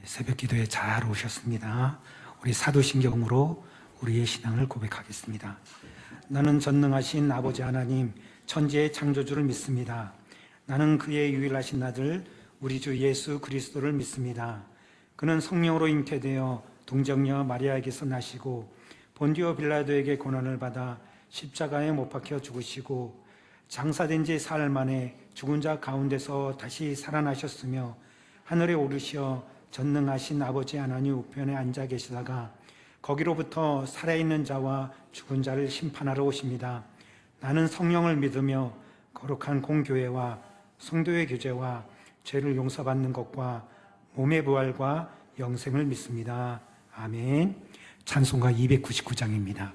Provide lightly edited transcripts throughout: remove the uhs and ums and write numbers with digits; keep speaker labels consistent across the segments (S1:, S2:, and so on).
S1: 새벽 기도에 잘 오셨습니다. 우리 사도신경으로 우리의 신앙을 고백하겠습니다. 나는 전능하신 아버지 하나님, 천지의 창조주를 믿습니다. 나는 그의 유일하신 아들 우리 주 예수 그리스도를 믿습니다. 그는 성령으로 잉태되어 동정녀 마리아에게서 나시고 본디오 빌라도에게 고난을 받아 십자가에 못 박혀 죽으시고 장사된 지 사흘 만에 죽은 자 가운데서 다시 살아나셨으며 하늘에 오르시어 전능하신 아버지 하나님 우편에 앉아 계시다가 거기로부터 살아있는 자와 죽은 자를 심판하러 오십니다. 나는 성령을 믿으며 거룩한 공교회와 성도의 교제와 죄를 용서받는 것과 몸의 부활과 영생을 믿습니다. 아멘. 찬송가 299장입니다.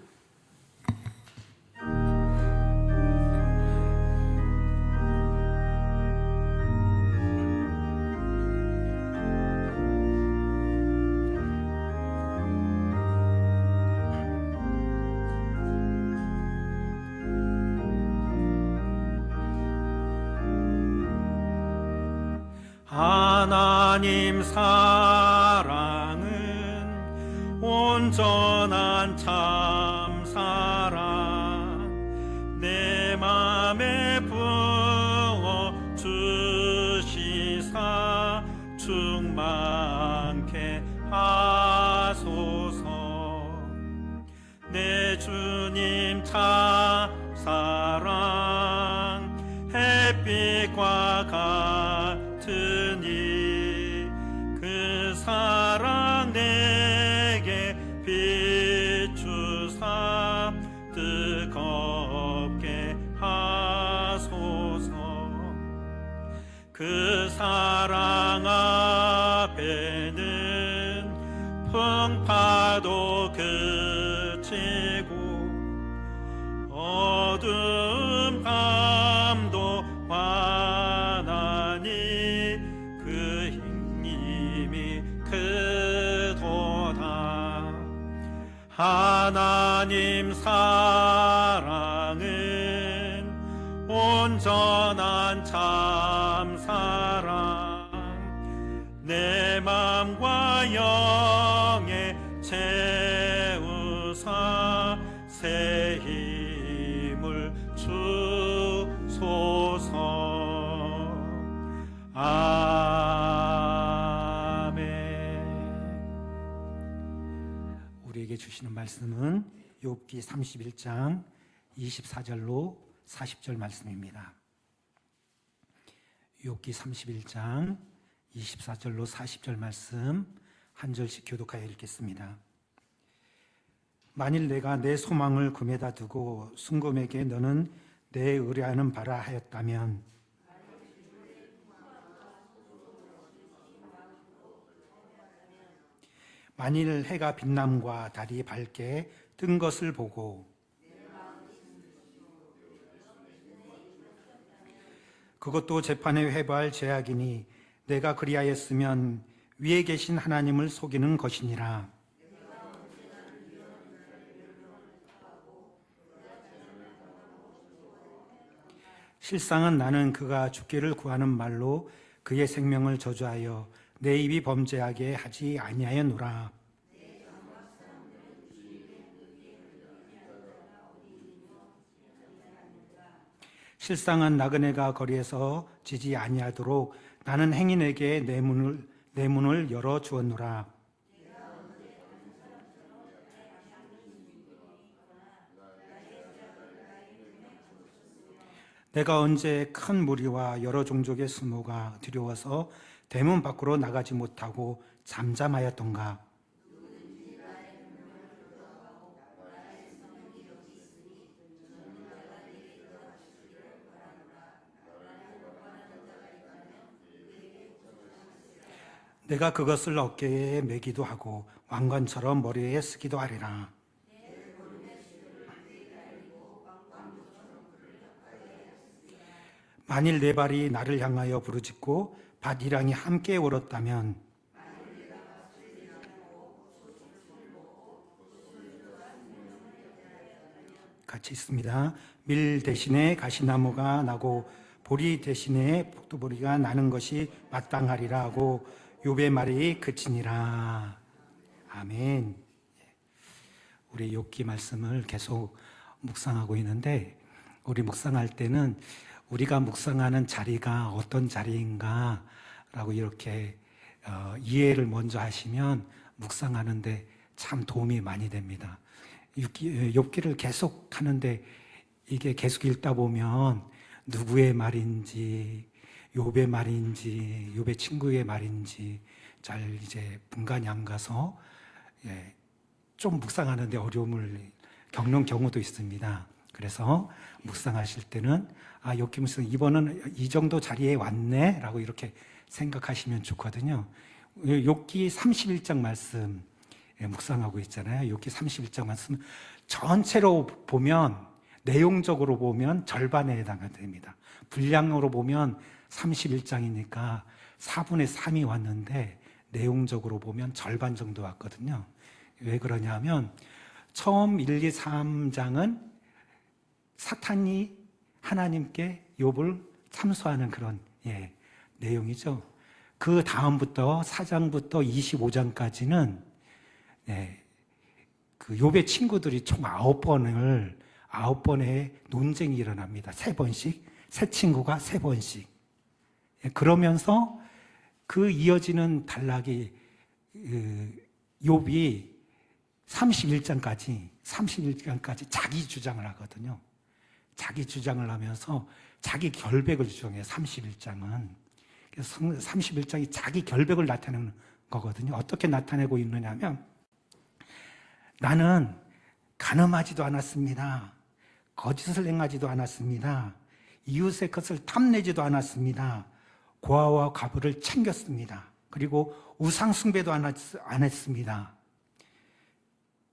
S2: 하나님 사랑은 온전한 참사랑 내 맘에 부어 주시사 충만케 하소서. 내 주님 참사랑 햇빛과 같으니 그 사랑 내게 비추사 뜨겁게 하소서. 그 사랑 앞에는 풍파도 그치고 어두운 밤도 환하니 그 힘이 크도다. 하나님 사랑은 온전한 참사랑 내 맘과 영에 채우사 새 힘을 주소서. 아멘.
S1: 우리에게 주시는 말씀은 욥기 31장 24절로 40절 말씀입니다. 욥기 31장 24절로 40절 말씀 한 절씩 교독하여 읽겠습니다. 만일 내가 내 소망을 금에다 두고 순금에게 너는 내 의뢰하는 바라 하였다면 만일 해가 빛남과 달이 밝게 뜬 것을 보고 그것도 재판에 회부할 죄악이니 내가 그리하였으면 위에 계신 하나님을 속이는 것이니라. 실상은 나는 그가 죽기를 구하는 말로 그의 생명을 저주하여 내 입이 범죄하게 하지 아니하였노라. 실상은 나그네가 거리에서 지지 아니하도록 나는 행인에게 내 문을 열어 주었노라. 내가 언제 큰 무리와 여러 종족의 수모가 두려워서 대문 밖으로 나가지 못하고 잠잠하였던가. 내가 그것을 어깨에 매기도 하고 왕관처럼 머리에 쓰기도 하리라. 만일 내 발이 나를 향하여 부르짖고 밭이랑이 함께 울었다면 같이 있습니다. 밀 대신에 가시나무가 나고 보리 대신에 포도보리가 나는 것이 마땅하리라 하고 욥의 말이 그치니라. 아멘. 우리 욥기 말씀을 계속 묵상하고 있는데, 우리 묵상할 때는 우리가 묵상하는 자리가 어떤 자리인가 라고 이렇게 이해를 먼저 하시면 묵상하는데 참 도움이 많이 됩니다. 욥기를 계속 하는데 이게 계속 읽다 보면 누구의 말인지, 욥의 말인지, 욥의 친구의 말인지 잘 이제 분간이 안 가서 좀 묵상하는데 어려움을 겪는 경우도 있습니다. 그래서 묵상하실 때는 욥기 묵상 이번은 이 정도 자리에 왔네 라고 이렇게 생각하시면 좋거든요. 욥기 31장 말씀 묵상하고 있잖아요. 욥기 31장 말씀 전체로 보면, 내용적으로 보면 절반에 해당됩니다. 분량으로 보면 31장이니까 4분의 3이 왔는데 내용적으로 보면 절반 정도 왔거든요. 왜 그러냐면 처음 1, 2, 3장은 사탄이 하나님께 욥을 참소하는 그런 내용이죠. 그 다음부터 4장부터 25장까지는 그 욥의 친구들이 총 9번의 논쟁이 일어납니다. 3번씩, 새 친구가 3번씩. 그러면서 그 이어지는 단락이 욥이 31장까지 자기 주장을 하거든요. 자기 주장을 하면서 자기 결백을 주장해요. 31장은. 그래서 31장이 자기 결백을 나타내는 거거든요. 어떻게 나타내고 있느냐면, 나는 간음하지도 않았습니다. 거짓을 행하지도 않았습니다. 이웃의 것을 탐내지도 않았습니다. 고아와 과부를 챙겼습니다. 그리고 우상 숭배도 안 했습니다.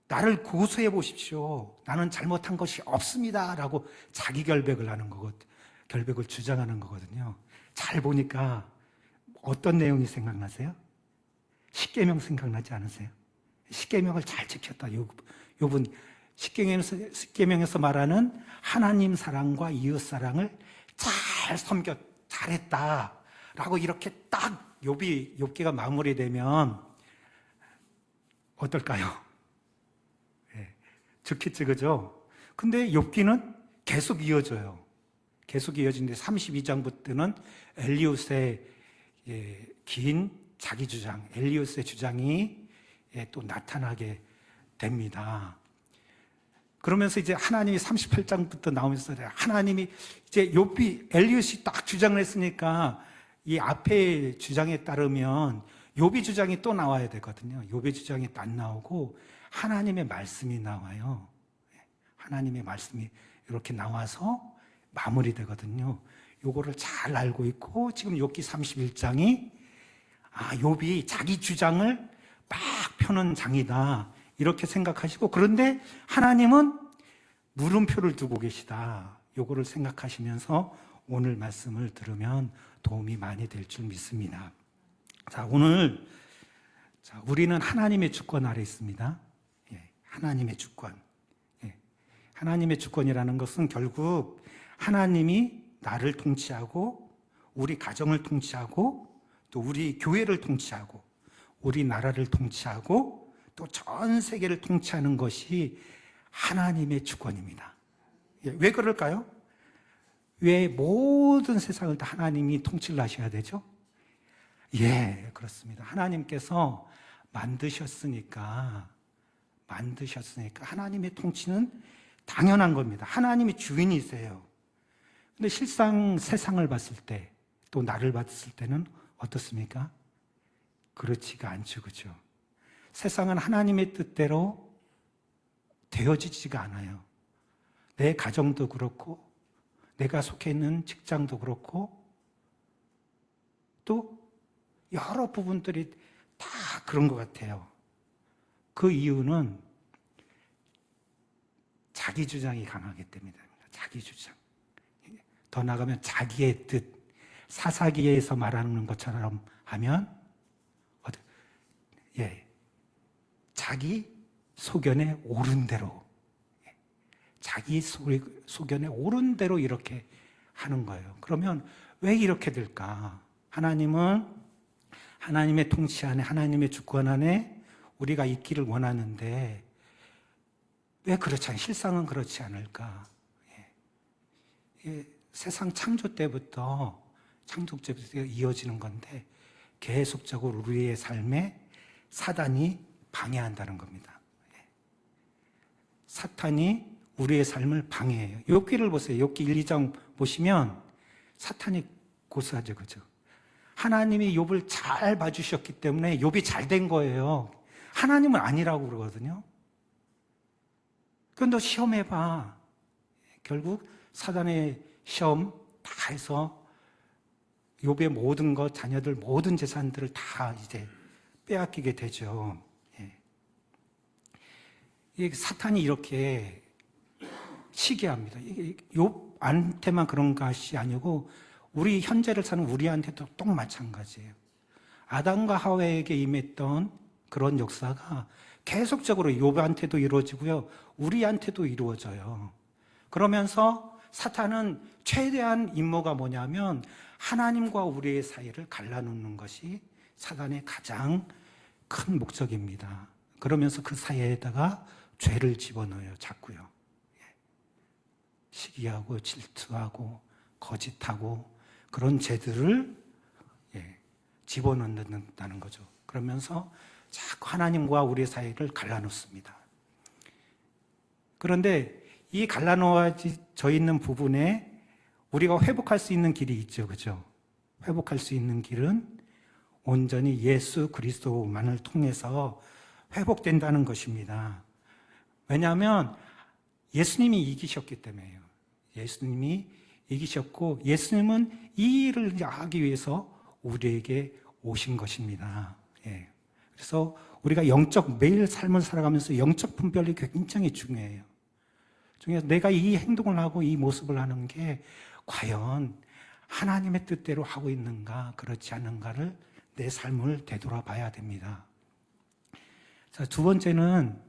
S1: 나를 고소해 보십시오. 나는 잘못한 것이 없습니다. 라고 자기 결백을 하는 거거든요. 결백을 주장하는 거거든요. 잘 보니까 어떤 내용이 생각나세요? 십계명 생각나지 않으세요? 십계명을 잘 지켰다. 욥은 십계명에서 말하는 하나님 사랑과 이웃 사랑을 잘 잘했다. 라고 이렇게 딱 욥기가 마무리되면 어떨까요? 좋겠죠, 그죠? 근데 욥기는 계속 이어져요. 계속 이어지는데 32장부터는 엘리웃의 긴 자기 주장, 엘리웃의 주장이 또 나타나게 됩니다. 그러면서 이제 하나님이 38장부터 나오면서 하나님이 이제 엘리웃이 딱 주장을 했으니까 이 앞에 주장에 따르면 욥의 주장이 또 나와야 되거든요. 욥의 주장이 안 나오고 하나님의 말씀이 나와요. 하나님의 말씀이 이렇게 나와서 마무리되거든요. 요거를 잘 알고 있고 지금 욥기 31장이 욥이 자기 주장을 막 펴는 장이다 이렇게 생각하시고, 그런데 하나님은 물음표를 두고 계시다. 요거를 생각하시면서 오늘 말씀을 들으면 도움이 많이 될 줄 믿습니다. 자, 오늘 우리는 하나님의 주권 아래 있습니다. 하나님의 주권. 하나님의 주권이라는 것은 결국 하나님이 나를 통치하고 우리 가정을 통치하고 또 우리 교회를 통치하고 우리 나라를 통치하고 또 전 세계를 통치하는 것이 하나님의 주권입니다. 왜 그럴까요? 왜 모든 세상을 다 하나님이 통치를 하셔야 되죠? 그렇습니다. 하나님께서 만드셨으니까 하나님의 통치는 당연한 겁니다. 하나님이 주인이세요. 근데 실상 세상을 봤을 때, 또 나를 봤을 때는 어떻습니까? 그렇지가 않죠, 그죠? 세상은 하나님의 뜻대로 되어지지가 않아요. 내 가정도 그렇고, 내가 속해 있는 직장도 그렇고, 또 여러 부분들이 다 그런 것 같아요. 그 이유는 자기 주장이 강하기 때문입니다. 자기 주장. 더 나아가면 자기의 뜻, 사사기에서 말하는 것처럼 하면 자기 소견에 옳은 대로, 자기 소견에 옳은 대로 이렇게 하는 거예요. 그러면 왜 이렇게 될까? 하나님은 하나님의 통치 안에, 하나님의 주권 안에 우리가 있기를 원하는데 왜 그렇지 않을까? 실상은 그렇지 않을까? 세상 창조 때부터 이어지는 건데 계속적으로 우리의 삶에 사단이 방해한다는 겁니다. 사탄이 우리의 삶을 방해해요. 욥기를 보세요. 욥기 1, 2장 보시면 사탄이 고수하죠, 그죠? 하나님이 욥을 잘 봐주셨기 때문에 욥이 잘 된 거예요. 하나님은 아니라고 그러거든요. 그건 너 시험해봐. 결국 사단의 시험 다 해서 욥의 모든 것, 자녀들 모든 재산들을 다 이제 빼앗기게 되죠. 사탄이 이렇게 시기합니다. 욥한테만 그런 것이 아니고 우리 현재를 사는 우리한테도 또 마찬가지예요. 아담과 하와에게 임했던 그런 역사가 계속적으로 욥한테도 이루어지고요, 우리한테도 이루어져요. 그러면서 사탄은 최대한 임무가 뭐냐면 하나님과 우리의 사이를 갈라놓는 것이 사단의 가장 큰 목적입니다. 그러면서 그 사이에다가 죄를 집어넣어요, 자꾸요. 시기하고 질투하고 거짓하고 그런 죄들을 집어넣는다는 거죠. 그러면서 자꾸 하나님과 우리의 사이를 갈라놓습니다. 그런데 이 갈라놓아져 있는 부분에 우리가 회복할 수 있는 길이 있죠, 그죠? 회복할 수 있는 길은 온전히 예수 그리스도만을 통해서 회복된다는 것입니다. 왜냐하면 예수님이 이기셨기 때문에요. 예수님이 이기셨고 예수님은 이 일을 하기 위해서 우리에게 오신 것입니다. 그래서 우리가 매일 삶을 살아가면서 영적 분별이 굉장히 중요해요. 내가 이 행동을 하고 이 모습을 하는 게 과연 하나님의 뜻대로 하고 있는가, 그렇지 않은가를 내 삶을 되돌아봐야 됩니다. 자, 두 번째는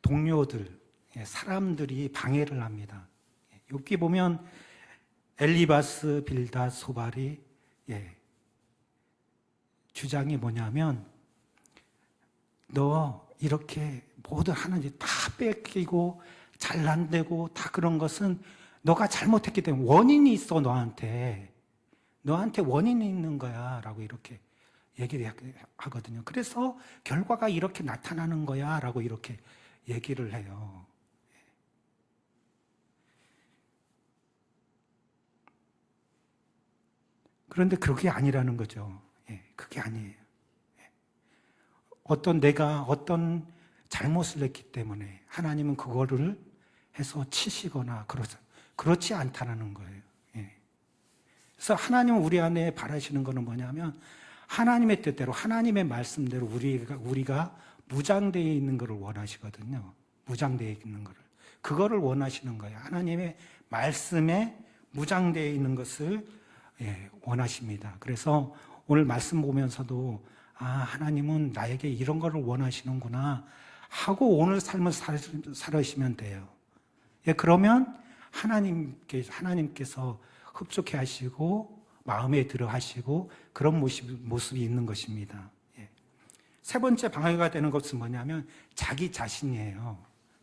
S1: 동료들, 사람들이 방해를 합니다. 욥기 보면 엘리바스, 빌닷, 소발이 주장이 뭐냐면 너 이렇게 모든 하나님 다 뺏기고 잘난되고 다 그런 것은 너가 잘못했기 때문에 원인이 있어. 너한테 원인이 있는 거야 라고 이렇게 얘기를 하거든요. 그래서 결과가 이렇게 나타나는 거야 라고 이렇게 얘기를 해요. 그런데 그게 아니라는 거죠. 그게 아니에요. 내가 어떤 잘못을 했기 때문에 하나님은 그거를 해서 치시거나 그렇지 않다는 거예요. 그래서 하나님은 우리 안에 바라시는 거는 뭐냐면 하나님의 뜻대로, 하나님의 말씀대로 우리가 무장되어 있는 것을 원하시거든요. 무장되어 있는 것을. 그거를 원하시는 거예요. 하나님의 말씀에 무장되어 있는 것을 원하십니다. 그래서 오늘 말씀 보면서도 하나님은 나에게 이런 거를 원하시는구나 하고 오늘 삶을 살으시면 돼요. 그러면 하나님께서 흡족해 하시고 마음에 들어 하시고 그런 모습이 있는 것입니다. 세 번째 방해가 되는 것은 뭐냐면 자기 자신이에요.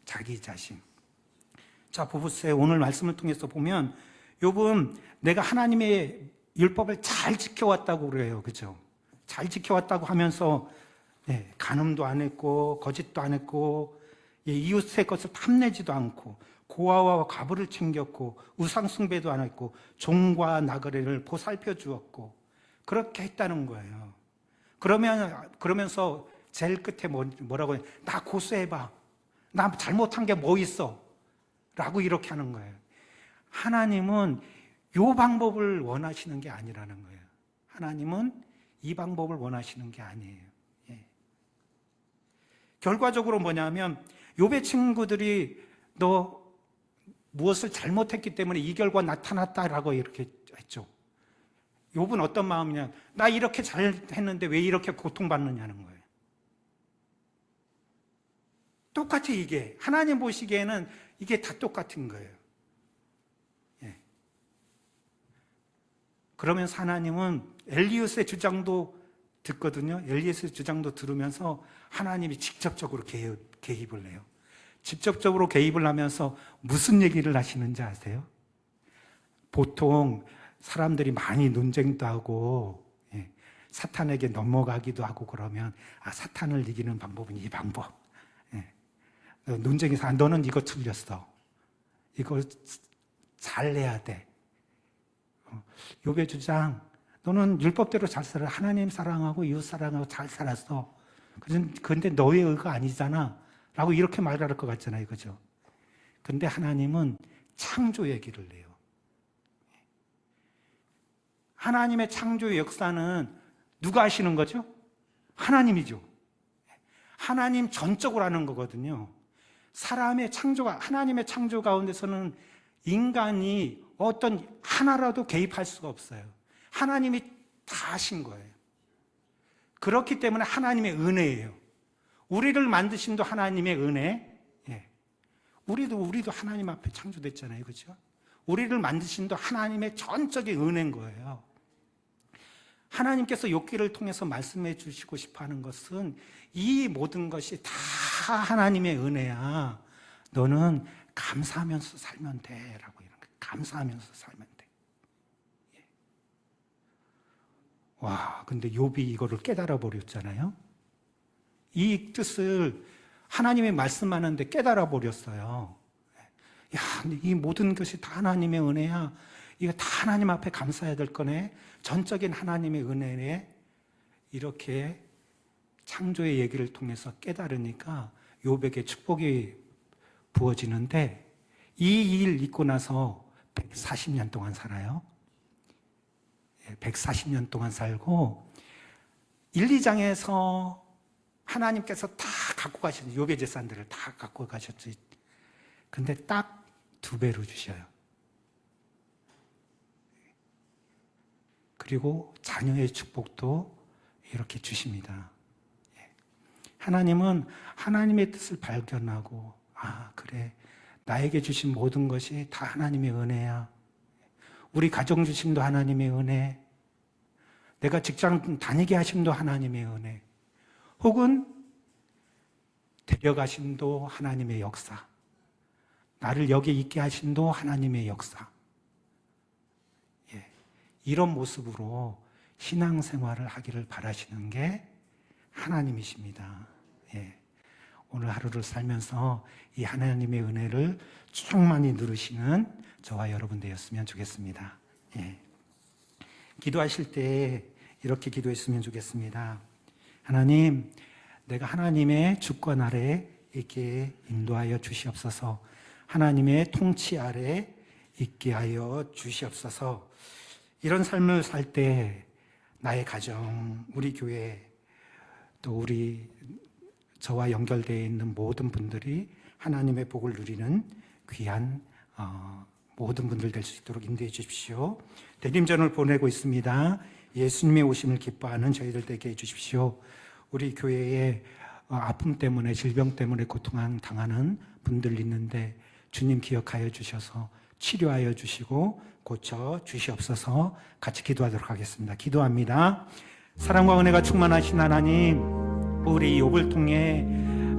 S1: 자기 자신. 자, 보세요. 오늘 말씀을 통해서 보면 욥은 내가 하나님의 율법을 잘 지켜왔다고 그래요. 그죠? 잘 지켜왔다고 하면서 간음도 안 했고 거짓도 안 했고 이웃의 것을 탐내지도 않고 고아와 과부를 챙겼고 우상 숭배도 안 했고 종과 나그네를 보살펴 주었고 그렇게 했다는 거예요. 그러면서 제일 끝에 뭐라고 해요? 나 고소해봐. 나 잘못한 게 뭐 있어? 라고 이렇게 하는 거예요. 하나님은 이 방법을 원하시는 게 아니라는 거예요. 하나님은 이 방법을 원하시는 게 아니에요. 결과적으로 뭐냐면 욥의 친구들이 너 무엇을 잘못했기 때문에 이 결과 나타났다라고 이렇게 했죠. 욥은 어떤 마음이냐? 나 이렇게 잘했는데 왜 이렇게 고통받느냐는 거예요. 똑같이 이게 하나님 보시기에는 이게 다 똑같은 거예요. 그러면서 하나님은 엘리웃의 주장도 듣거든요. 엘리에스의 주장도 들으면서 하나님이 직접적으로 개입을 해요. 직접적으로 개입을 하면서 무슨 얘기를 하시는지 아세요? 보통 사람들이 많이 논쟁도 하고 사탄에게 넘어가기도 하고 그러면 사탄을 이기는 방법은 이 방법. 논쟁에서 너는 이거 틀렸어. 이걸 잘 내야 돼. 욥의 주장, 너는 율법대로 잘 살아. 하나님 사랑하고 이웃 사랑하고 잘 살았어. 그런데 너의 의가 아니잖아. 라고 이렇게 말할 것 같잖아요. 그죠? 근데 하나님은 창조 얘기를 해요. 하나님의 창조의 역사는 누가 하시는 거죠? 하나님이죠. 하나님 전적으로 하는 거거든요. 하나님의 창조 가운데서는 인간이 어떤 하나라도 개입할 수가 없어요. 하나님이 다 하신 거예요. 그렇기 때문에 하나님의 은혜예요. 우리를 만드심도 하나님의 은혜. 우리도 하나님 앞에 창조됐잖아요. 그렇죠? 우리를 만드심도 하나님의 전적인 은혜인 거예요. 하나님께서 욥기를 통해서 말씀해 주시고 싶어 하는 것은 이 모든 것이 다 하나님의 은혜야. 너는 감사하면서 살면 돼. 라고 이런 거예요. 감사하면서 살면 돼. 와, 근데 욥이 이거를 깨달아 버렸잖아요. 이 뜻을 하나님의 말씀하는데 깨달아 버렸어요. 야, 이 모든 것이 다 하나님의 은혜야. 이거 다 하나님 앞에 감사해야 될 거네. 전적인 하나님의 은혜네. 이렇게 창조의 얘기를 통해서 깨달으니까 욥에게 축복이 부어지는데 이 일 있고 나서 140년 동안 살아요. 140년 동안 살고 1, 2장에서 하나님께서 다 갖고 가셨어요. 욥의 재산들을 다 갖고 가셨지. 근데 딱 2배로 주셔요. 그리고 자녀의 축복도 이렇게 주십니다. 하나님은 하나님의 뜻을 발견하고 그래, 나에게 주신 모든 것이 다 하나님의 은혜야. 우리 가정 주심도 하나님의 은혜, 내가 직장 다니게 하심도 하나님의 은혜, 혹은 데려가심도 하나님의 역사, 나를 여기 있게 하심도 하나님의 역사. 이런 모습으로 신앙생활을 하기를 바라시는 게 하나님이십니다. 오늘 하루를 살면서 이 하나님의 은혜를 충만히 누리시는 저와 여러분 되었으면 좋겠습니다. 기도하실 때 이렇게 기도했으면 좋겠습니다. 하나님, 내가 하나님의 주권 아래 있게 인도하여 주시옵소서. 하나님의 통치 아래 있게 하여 주시옵소서. 이런 삶을 살 때 나의 가정, 우리 교회, 또 저와 연결되어 있는 모든 분들이 하나님의 복을 누리는 귀한 모든 분들 될 수 있도록 인도해 주십시오. 대림전을 보내고 있습니다. 예수님의 오심을 기뻐하는 저희들 되게 해 주십시오. 우리 교회에 아픔 때문에, 질병 때문에 고통당하는 분들 있는데 주님 기억하여 주셔서 치료하여 주시고 고쳐 주시옵소서. 같이 기도하도록 하겠습니다. 기도합니다. 사랑과 은혜가 충만하신 하나님, 우리 욥을 통해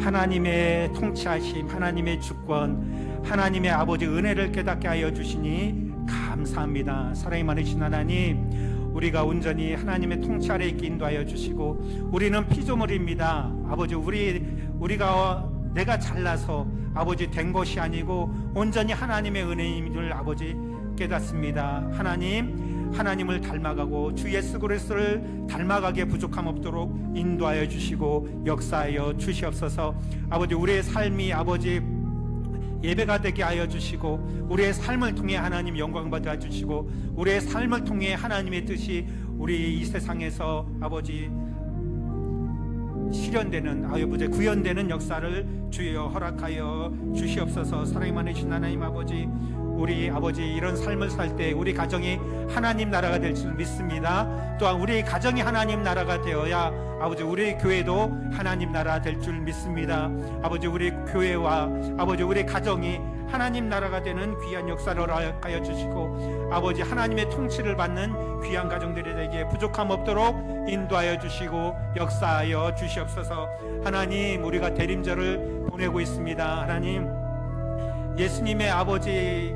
S1: 하나님의 통치하심, 하나님의 주권, 하나님의 아버지 은혜를 깨닫게 하여 주시니 감사합니다. 사랑이 많으신 하나님, 우리가 온전히 하나님의 통치 아래 있게 인도하여 주시고, 우리는 피조물입니다. 아버지, 내가 잘나서 아버지 된 것이 아니고 온전히 하나님의 은혜인 줄 아버지 깨닫습니다. 하나님을 닮아가고 주 예수 그리스도를 닮아가기에 부족함 없도록 인도하여 주시고 역사하여 주시옵소서. 아버지, 우리의 삶이 아버지 예배가 되게 하여 주시고, 우리의 삶을 통해 하나님 영광 받아 주시고, 우리의 삶을 통해 하나님의 뜻이 우리 이 세상에서 아버지 실현되는, 아버지 구현되는 역사를 주여 허락하여 주시옵소서. 사랑이 많으신 하나님 아버지, 우리 아버지 이런 삶을 살 때 우리 가정이 하나님 나라가 될 줄 믿습니다. 또한 우리 가정이 하나님 나라가 되어야 아버지 우리 교회도 하나님 나라 될 줄 믿습니다. 아버지 우리 교회와 아버지 우리 가정이 하나님 나라가 되는 귀한 역사를 허락하여 주시고 아버지 하나님의 통치를 받는 귀한 가정들이 되기에 부족함 없도록 인도하여 주시고 역사하여 주시옵소서. 하나님 우리가 대림절을 보내고 있습니다. 하나님 예수님의 아버지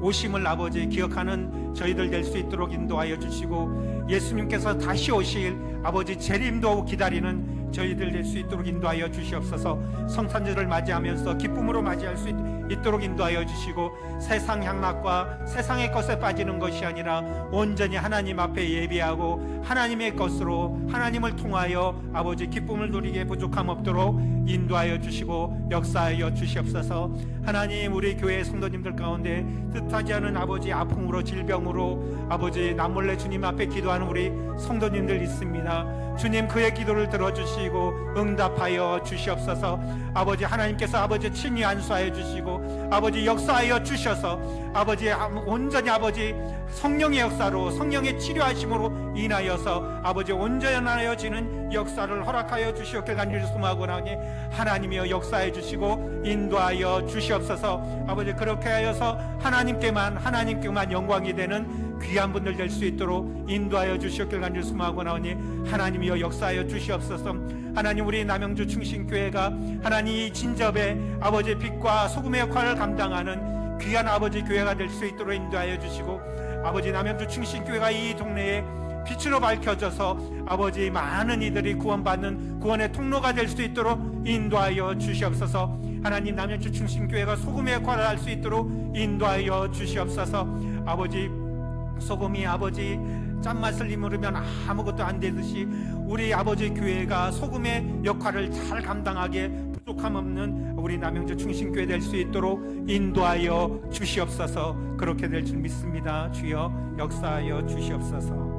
S1: 오심을 아버지 기억하는 저희들 될 수 있도록 인도하여 주시고 예수님께서 다시 오실 아버지 재림도 기다리는 저희들 될 수 있도록 인도하여 주시옵소서. 성탄절을 맞이하면서 기쁨으로 맞이할 수 있도록 인도하여 주시고 세상 향락과 세상의 것에 빠지는 것이 아니라 온전히 하나님 앞에 예비하고 하나님의 것으로 하나님을 통하여 아버지 기쁨을 누리게 부족함 없도록 인도하여 주시고 역사하여 주시옵소서. 하나님 우리 교회 성도님들 가운데 뜻하지 않은 아버지 아픔으로 질병으로 아버지 남몰래 주님 앞에 기도하는 우리 성도님들 있습니다. 주님 그의 기도를 들어주시고 응답하여 주시옵소서. 아버지 하나님께서 아버지 친히 안수하여 주시고 아버지 역사하여 주셔서 아버지 온전히 아버지 성령의 역사로 성령의 치료하심으로 인하여서 아버지 온전하여지는 역사를 허락하여 주시옵길 간절히 소망하오나니 하나님이여 역사해 주시고 인도하여 주시옵소서. 아버지 그렇게 하여서 하나님께만 영광이 되는 귀한 분들 될 수 있도록 인도하여 주시옵길 간절히 소망하오나니 하나님이여 역사하여 주시옵소서. 하나님 우리 남영주 충신교회가 하나님 이 진접의 아버지 빛과 소금의 역할을 감당하는 귀한 아버지 교회가 될 수 있도록 인도하여 주시고 아버지 남영주 충신교회가 이 동네에 빛으로 밝혀져서 아버지 많은 이들이 구원받는 구원의 통로가 될 수 있도록 인도하여 주시옵소서. 하나님 남영주 충신교회가 소금의 역할을 할 수 있도록 인도하여 주시옵소서. 아버지 소금이 아버지 짠맛을 이무르면 아무것도 안 되듯이 우리 아버지 교회가 소금의 역할을 잘 감당하게 부족함 없는 우리 남영주 충신교회 될 수 있도록 인도하여 주시옵소서. 그렇게 될 줄 믿습니다. 주여 역사하여 주시옵소서.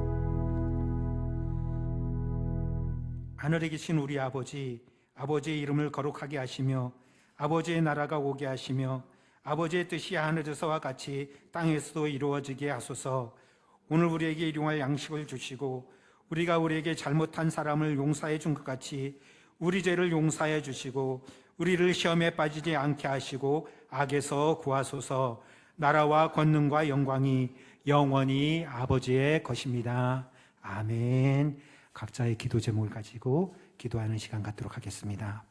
S1: 하늘에 계신 우리 아버지, 아버지의 이름을 거룩하게 하시며 아버지의 나라가 오게 하시며 아버지의 뜻이 하늘에서와 같이 땅에서도 이루어지게 하소서. 오늘 우리에게 일용할 양식을 주시고 우리가 우리에게 잘못한 사람을 용서해 준 것 같이 우리 죄를 용서해 주시고 우리를 시험에 빠지지 않게 하시고 악에서 구하소서. 나라와 권능과 영광이 영원히 아버지의 것입니다. 아멘. 각자의 기도 제목을 가지고 기도하는 시간 갖도록 하겠습니다.